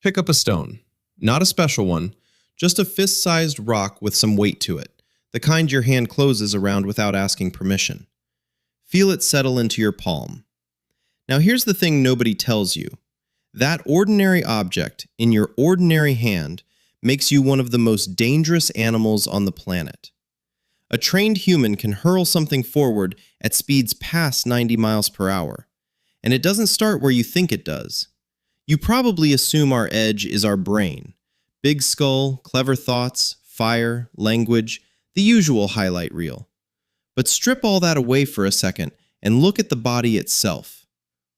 Pick up a stone. Not a special one, just a fist-sized rock with some weight to it, the kind your hand closes around without asking permission. Feel it settle into your palm. Now here's the thing nobody tells you. That ordinary object in your ordinary hand makes you one of the most dangerous animals on the planet. A trained human can hurl something forward at speeds past 90 miles per hour. And it doesn't start where you think it does. You probably assume our edge is our brain. Big skull, clever thoughts, fire, language, the usual highlight reel. But strip all that away for a second and look at the body itself.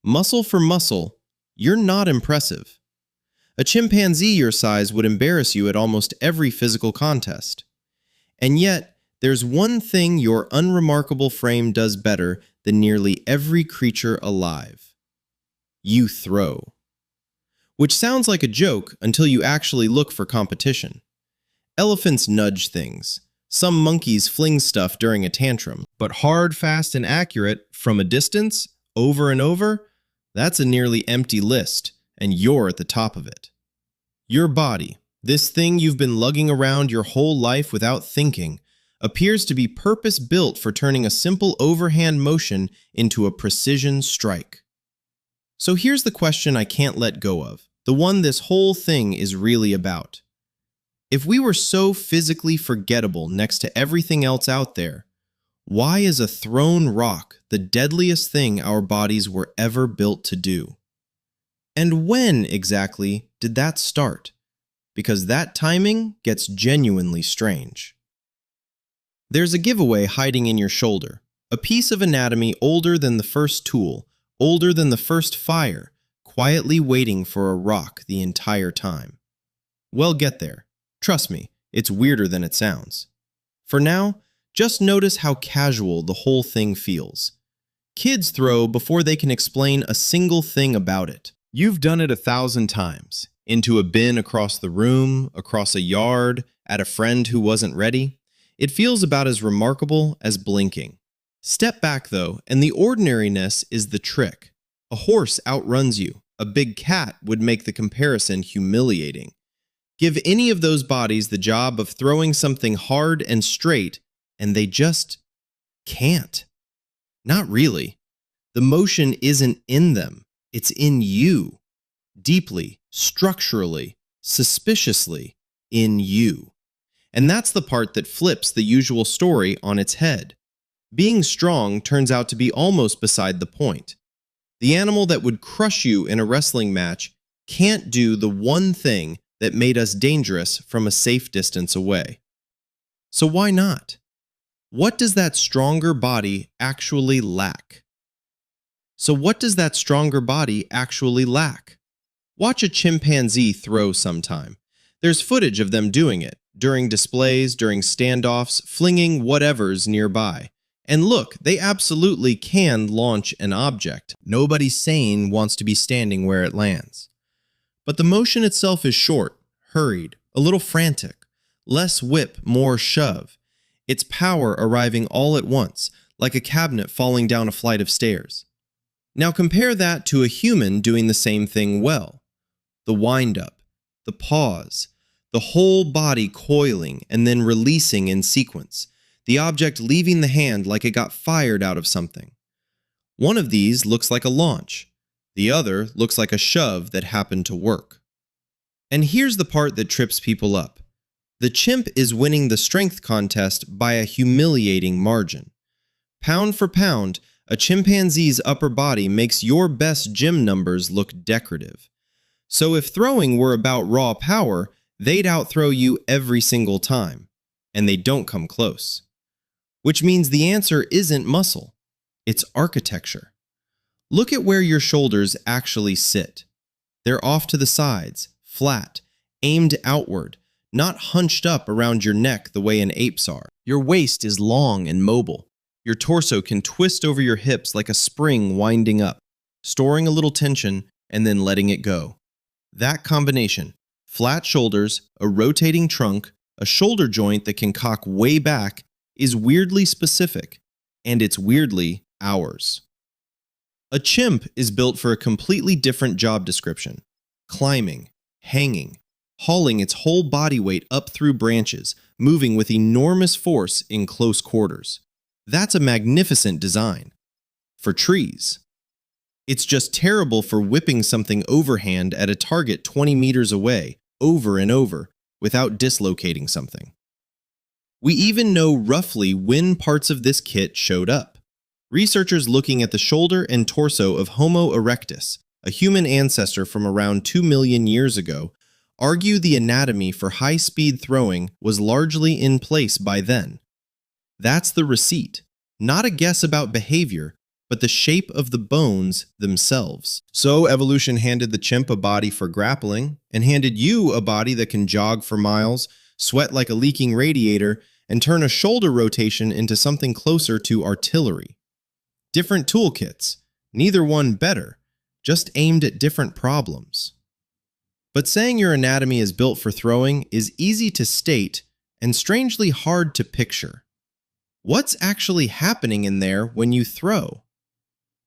Muscle for muscle, you're not impressive. A chimpanzee your size would embarrass you at almost every physical contest. And yet, there's one thing your unremarkable frame does better than nearly every creature alive. You throw. Which sounds like a joke until you actually look for competition. Elephants nudge things. Some monkeys fling stuff during a tantrum. But hard, fast, and accurate from a distance, over and over, that's a nearly empty list, and you're at the top of it. Your body, this thing you've been lugging around your whole life without thinking, appears to be purpose-built for turning a simple overhand motion into a precision strike. So here's the question I can't let go of, the one this whole thing is really about. If we were so physically forgettable next to everything else out there, why is a thrown rock the deadliest thing our bodies were ever built to do? And when exactly did that start? Because that timing gets genuinely strange. There's a giveaway hiding in your shoulder, a piece of anatomy older than the first tool, older than the first fire, quietly waiting for a rock the entire time. Well, get there. Trust me, it's weirder than it sounds. For now, just notice how casual the whole thing feels. Kids throw before they can explain a single thing about it. You've done it 1,000 times. Into a bin across the room, across a yard, at a friend who wasn't ready. It feels about as remarkable as blinking. Step back though, and the ordinariness is the trick. A horse outruns you. A big cat would make the comparison humiliating. Give any of those bodies the job of throwing something hard and straight, and they just can't. Not really. The motion isn't in them. It's in you. Deeply, structurally, suspiciously, in you. And that's the part that flips the usual story on its head. Being strong turns out to be almost beside the point. The animal that would crush you in a wrestling match can't do the one thing that made us dangerous from a safe distance away. So why not? What does that stronger body actually lack? Watch a chimpanzee throw sometime. There's footage of them doing it, during displays, during standoffs, flinging whatever's nearby. And look, they absolutely can launch an object. Nobody sane wants to be standing where it lands. But the motion itself is short, hurried, a little frantic. Less whip, more shove. Its power arriving all at once, like a cabinet falling down a flight of stairs. Now compare that to a human doing the same thing well. The wind-up, the pause, the whole body coiling and then releasing in sequence, the object leaving the hand like it got fired out of something. One of these looks like a launch. The other looks like a shove that happened to work. And here's the part that trips people up. The chimp is winning the strength contest by a humiliating margin. Pound for pound, a chimpanzee's upper body makes your best gym numbers look decorative. So if throwing were about raw power, they'd outthrow you every single time. And they don't come close. Which means the answer isn't muscle. It's architecture. Look at where your shoulders actually sit. They're off to the sides, flat, aimed outward, not hunched up around your neck the way an ape's are. Your waist is long and mobile. Your torso can twist over your hips like a spring winding up, storing a little tension and then letting it go. That combination, flat shoulders, a rotating trunk, a shoulder joint that can cock way back, is weirdly specific, and it's weirdly ours. A chimp is built for a completely different job description: climbing, hanging, hauling its whole body weight up through branches, moving with enormous force in close quarters. That's a magnificent design. For trees. It's just terrible for whipping something overhand at a target 20 meters away, over and over, without dislocating something. We even know roughly when parts of this kit showed up. Researchers looking at the shoulder and torso of Homo erectus, a human ancestor from around 2 million years ago, argue the anatomy for high-speed throwing was largely in place by then. That's the receipt, not a guess about behavior, but the shape of the bones themselves. So evolution handed the chimp a body for grappling, and handed you a body that can jog for miles, sweat like a leaking radiator, and turn a shoulder rotation into something closer to artillery. Different toolkits, neither one better, just aimed at different problems. But saying your anatomy is built for throwing is easy to state and strangely hard to picture. What's actually happening in there when you throw?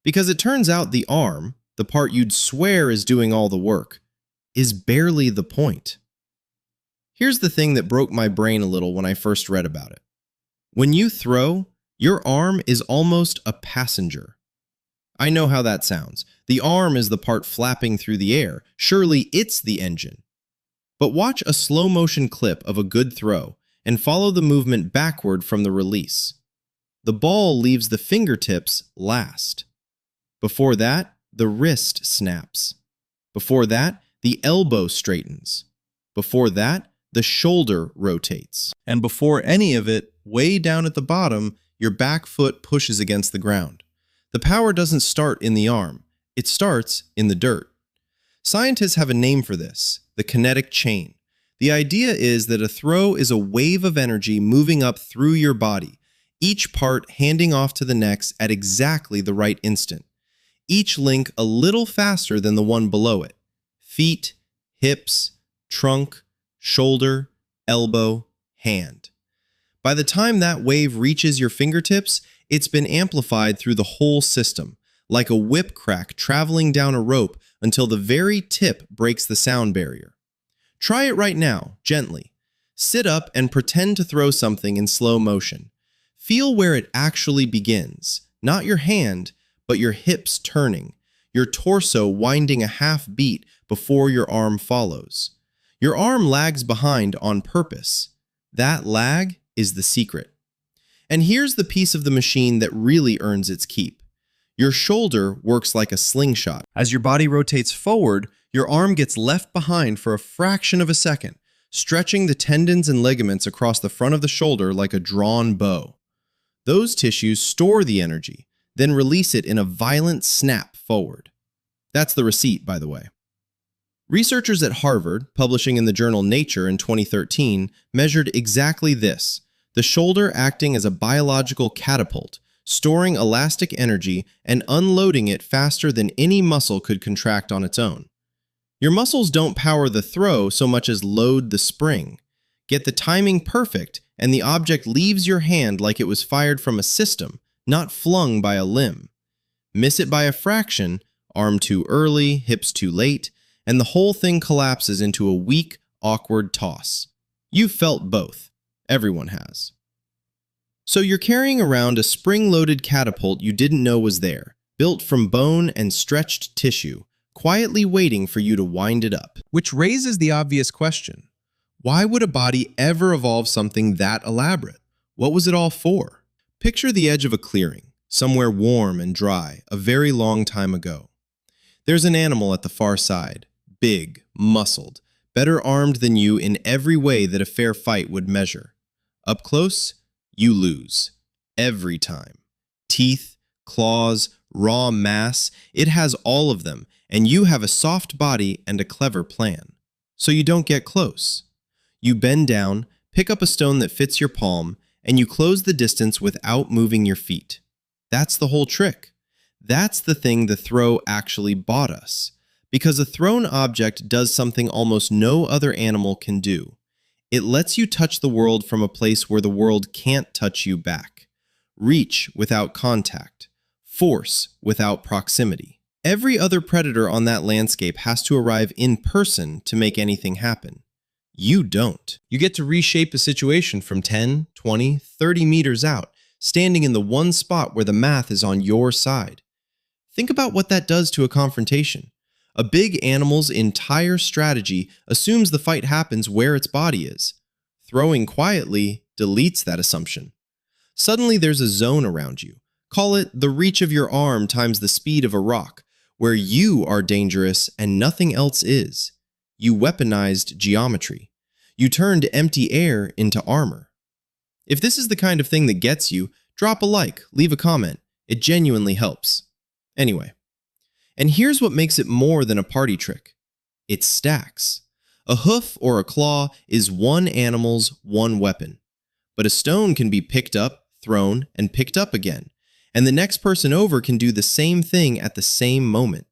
Because it turns out the arm, the part you'd swear is doing all the work, is barely the point. Here's the thing that broke my brain a little when I first read about it. When you throw, your arm is almost a passenger. I know how that sounds. The arm is the part flapping through the air. Surely it's the engine. But watch a slow-motion clip of a good throw and follow the movement backward from the release. The ball leaves the fingertips last. Before that, the wrist snaps. Before that, the elbow straightens. Before that, the shoulder rotates. And before any of it, way down at the bottom, your back foot pushes against the ground. The power doesn't start in the arm. It starts in the dirt. Scientists have a name for this, the kinetic chain. The idea is that a throw is a wave of energy moving up through your body, each part handing off to the next at exactly the right instant. Each link a little faster than the one below it. Feet, hips, trunk, shoulder, elbow, hand. By the time that wave reaches your fingertips, it's been amplified through the whole system, like a whip crack traveling down a rope until the very tip breaks the sound barrier. Try it right now, gently. Sit up and pretend to throw something in slow motion. Feel where it actually begins, not your hand, but your hips turning, your torso winding a half beat before your arm follows. Your arm lags behind on purpose. That lag is the secret. And here's the piece of the machine that really earns its keep. Your shoulder works like a slingshot. As your body rotates forward, your arm gets left behind for a fraction of a second, stretching the tendons and ligaments across the front of the shoulder like a drawn bow. Those tissues store the energy, then release it in a violent snap forward. That's the receipt, by the way. Researchers at Harvard, publishing in the journal Nature in 2013, measured exactly this, the shoulder acting as a biological catapult, storing elastic energy and unloading it faster than any muscle could contract on its own. Your muscles don't power the throw so much as load the spring. Get the timing perfect, and the object leaves your hand like it was fired from a system, not flung by a limb. Miss it by a fraction, arm too early, hips too late, and the whole thing collapses into a weak, awkward toss. You've felt both. Everyone has. So you're carrying around a spring-loaded catapult you didn't know was there, built from bone and stretched tissue, quietly waiting for you to wind it up. Which raises the obvious question. Why would a body ever evolve something that elaborate? What was it all for? Picture the edge of a clearing, somewhere warm and dry, a very long time ago. There's an animal at the far side, big, muscled, better armed than you in every way that a fair fight would measure. Up close, you lose. Every time. Teeth, claws, raw mass, it has all of them, and you have a soft body and a clever plan. So you don't get close. You bend down, pick up a stone that fits your palm, and you close the distance without moving your feet. That's the whole trick. That's the thing the throw actually bought us. Because a thrown object does something almost no other animal can do. It lets you touch the world from a place where the world can't touch you back. Reach without contact. Force without proximity. Every other predator on that landscape has to arrive in person to make anything happen. You don't. You get to reshape a situation from 10, 20, 30 meters out, standing in the one spot where the math is on your side. Think about what that does to a confrontation. A big animal's entire strategy assumes the fight happens where its body is. Throwing quietly deletes that assumption. Suddenly there's a zone around you. Call it the reach of your arm times the speed of a rock, where you are dangerous and nothing else is. You weaponized geometry. You turned empty air into armor. If this is the kind of thing that gets you, drop a like, leave a comment. It genuinely helps. Anyway, and here's what makes it more than a party trick. It stacks. A hoof or a claw is one animal's one weapon. But a stone can be picked up, thrown, and picked up again. And the next person over can do the same thing at the same moment.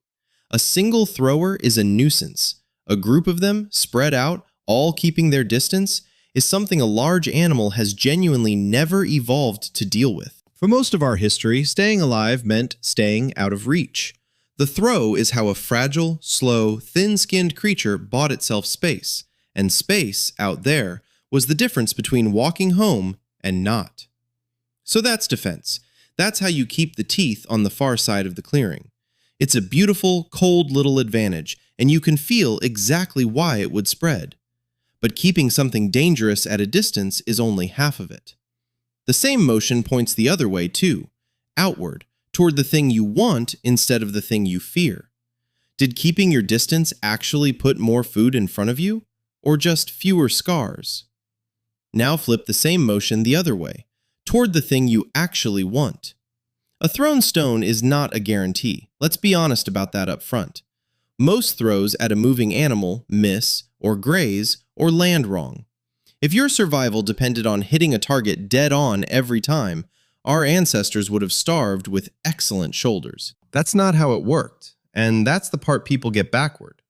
A single thrower is a nuisance. A group of them, spread out, all keeping their distance, is something a large animal has genuinely never evolved to deal with. For most of our history, staying alive meant staying out of reach. The throw is how a fragile, slow, thin-skinned creature bought itself space, and space, out there, was the difference between walking home and not. So that's defense. That's how you keep the teeth on the far side of the clearing. It's a beautiful, cold little advantage, and you can feel exactly why it would spread. But keeping something dangerous at a distance is only half of it. The same motion points the other way too, outward, toward the thing you want instead of the thing you fear. Did keeping your distance actually put more food in front of you, or just fewer scars? Now flip the same motion the other way, toward the thing you actually want. A thrown stone is not a guarantee. Let's be honest about that up front. Most throws at a moving animal miss, or graze, or land wrong. If your survival depended on hitting a target dead on every time, our ancestors would have starved with excellent shoulders. That's not how it worked, and that's the part people get backward.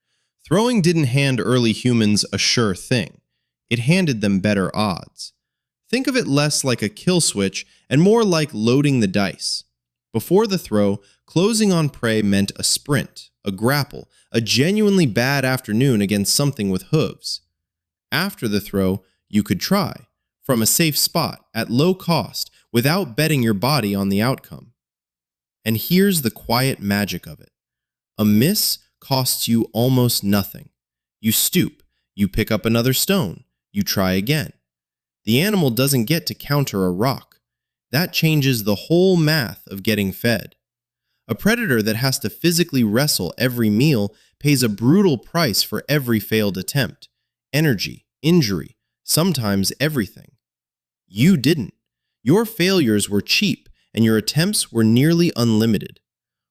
Throwing didn't hand early humans a sure thing. It handed them better odds. Think of it less like a kill switch and more like loading the dice. Before the throw, closing on prey meant a sprint, a grapple, a genuinely bad afternoon against something with hooves. After the throw, you could try, from a safe spot, at low cost, without betting your body on the outcome. And here's the quiet magic of it. A miss costs you almost nothing. You stoop, you pick up another stone, you try again. The animal doesn't get to counter a rock. That changes the whole math of getting fed. A predator that has to physically wrestle every meal pays a brutal price for every failed attempt. Energy, injury, sometimes everything. You didn't. Your failures were cheap, and your attempts were nearly unlimited.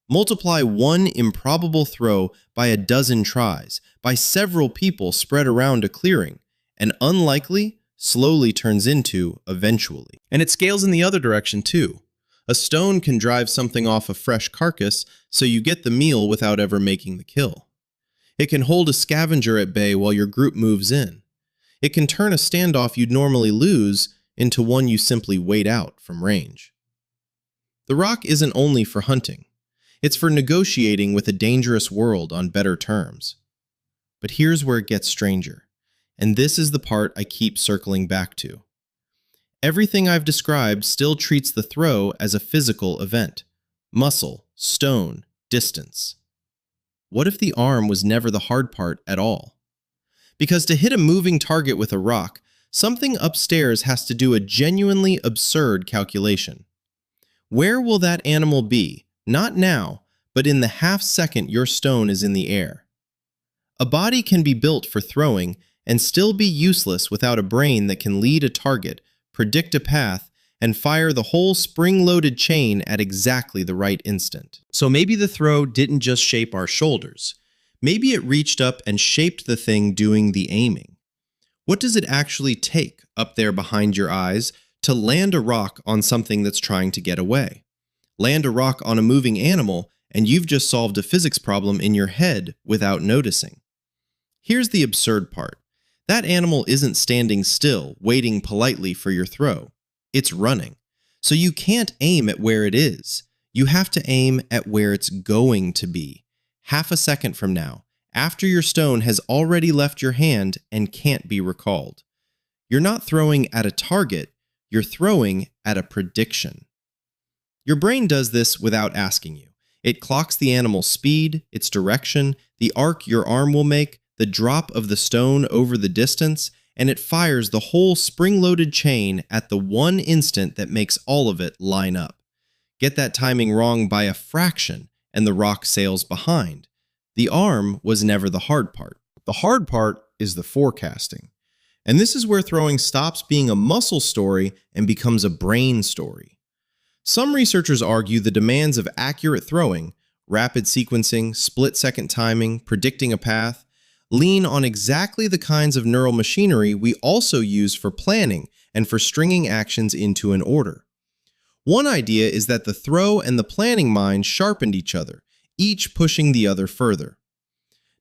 Multiply one improbable throw by a dozen tries, by several people spread around a clearing, and unlikely slowly turns into eventually. And it scales in the other direction too. A stone can drive something off a fresh carcass so you get the meal without ever making the kill. It can hold a scavenger at bay while your group moves in. It can turn a standoff you'd normally lose into one you simply wait out from range. The rock isn't only for hunting. It's for negotiating with a dangerous world on better terms. But here's where it gets stranger. And this is the part I keep circling back to. Everything I've described still treats the throw as a physical event. Muscle, stone, distance. What if the arm was never the hard part at all? Because to hit a moving target with a rock, something upstairs has to do a genuinely absurd calculation. Where will that animal be? Not now, but in the half second your stone is in the air. A body can be built for throwing and still be useless without a brain that can lead a target, predict a path, and fire the whole spring-loaded chain at exactly the right instant. So maybe the throw didn't just shape our shoulders. Maybe it reached up and shaped the thing doing the aiming. What does it actually take up there behind your eyes to land a rock on something that's trying to get away? Land a rock on a moving animal, and you've just solved a physics problem in your head without noticing. Here's the absurd part. That animal isn't standing still, waiting politely for your throw. It's running. So you can't aim at where it is. You have to aim at where it's going to be, half a second from now, after your stone has already left your hand and can't be recalled. You're not throwing at a target, you're throwing at a prediction. Your brain does this without asking you. It clocks the animal's speed, its direction, the arc your arm will make, the drop of the stone over the distance, and it fires the whole spring-loaded chain at the one instant that makes all of it line up. Get that timing wrong by a fraction, and the rock sails behind. The arm was never the hard part. The hard part is the forecasting. And this is where throwing stops being a muscle story and becomes a brain story. Some researchers argue the demands of accurate throwing, rapid sequencing, split-second timing, predicting a path, lean on exactly the kinds of neural machinery we also use for planning and for stringing actions into an order. One idea is that the throw and the planning mind sharpened each other, each pushing the other further.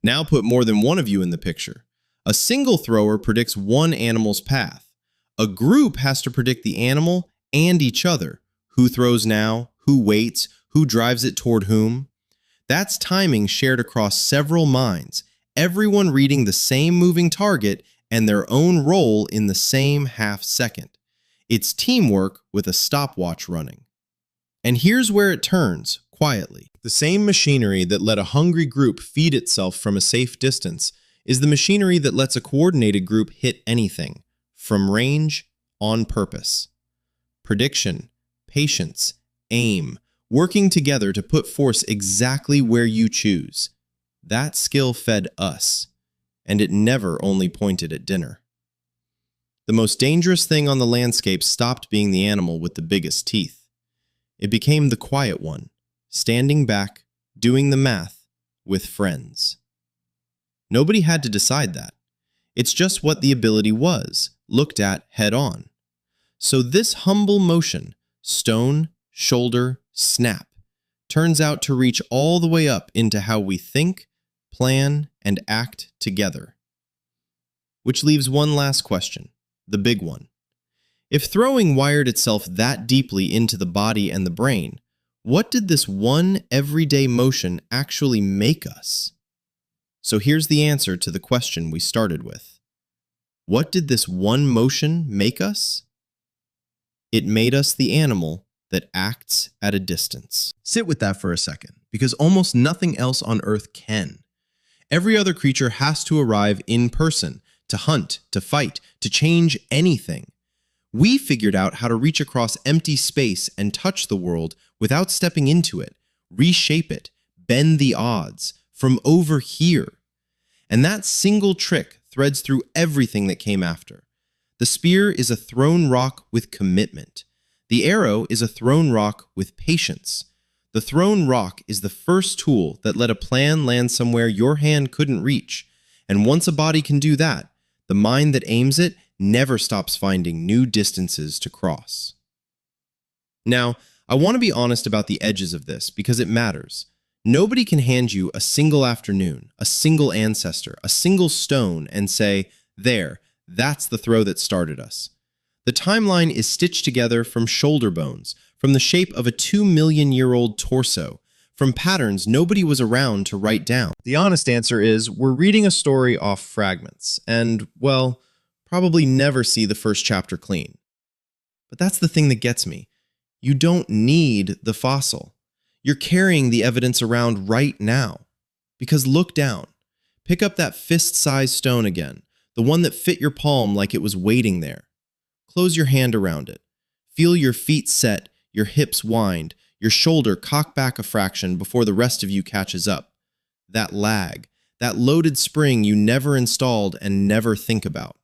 Now put more than one of you in the picture. A single thrower predicts one animal's path. A group has to predict the animal and each other. Who throws now? Who waits? Who drives it toward whom? That's timing shared across several minds, everyone reading the same moving target and their own role in the same half second. It's teamwork with a stopwatch running. And here's where it turns, quietly. The same machinery that let a hungry group feed itself from a safe distance is the machinery that lets a coordinated group hit anything, from range, on purpose. Prediction, patience, aim, working together to put force exactly where you choose. That skill fed us, and it never only pointed at dinner. The most dangerous thing on the landscape stopped being the animal with the biggest teeth. It became the quiet one, standing back, doing the math, with friends. Nobody had to decide that. It's just what the ability was, looked at head on. So this humble motion, stone, shoulder, snap, turns out to reach all the way up into how we think, plan, and act together. Which leaves one last question, the big one. If throwing wired itself that deeply into the body and the brain, what did this one everyday motion actually make us? So here's the answer to the question we started with. What did this one motion make us? It made us the animal that acts at a distance. Sit with that for a second, because almost nothing else on Earth can. Every other creature has to arrive in person, to hunt, to fight, to change anything. We figured out how to reach across empty space and touch the world without stepping into it, reshape it, bend the odds, from over here. And that single trick threads through everything that came after. The spear is a thrown rock with commitment. The arrow is a thrown rock with patience. The thrown rock is the first tool that let a plan land somewhere your hand couldn't reach. And once a body can do that, the mind that aims it never stops finding new distances to cross. Now, I want to be honest about the edges of this because it matters. Nobody can hand you a single afternoon, a single ancestor, a single stone and say, there, that's the throw that started us. The timeline is stitched together from shoulder bones, from the shape of a 2-million-year-old torso, from patterns nobody was around to write down. The honest answer is we're reading a story off fragments and, well, probably never see the first chapter clean. But that's the thing that gets me. You don't need the fossil. You're carrying the evidence around right now. Because look down. Pick up that fist-sized stone again, the one that fit your palm like it was waiting there. Close your hand around it. Feel your feet set, your hips wind, your shoulder cock back a fraction before the rest of you catches up. That lag, that loaded spring you never installed and never think about.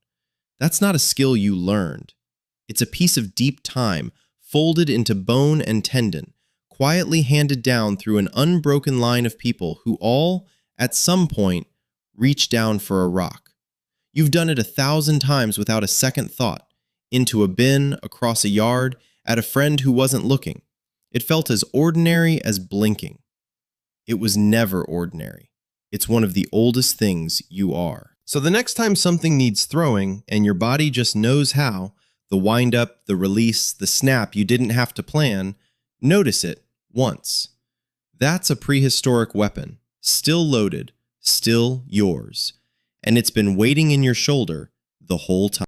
That's not a skill you learned. It's a piece of deep time, folded into bone and tendon, quietly handed down through an unbroken line of people who all, at some point, reach down for a rock. You've done it 1,000 times without a second thought, into a bin, across a yard, at a friend who wasn't looking. It felt as ordinary as blinking. It was never ordinary. It's one of the oldest things you are. So the next time something needs throwing and your body just knows how, the wind up, the release, the snap you didn't have to plan, notice it, Once. That's a prehistoric weapon, still loaded, still yours, and it's been waiting in your shoulder the whole time.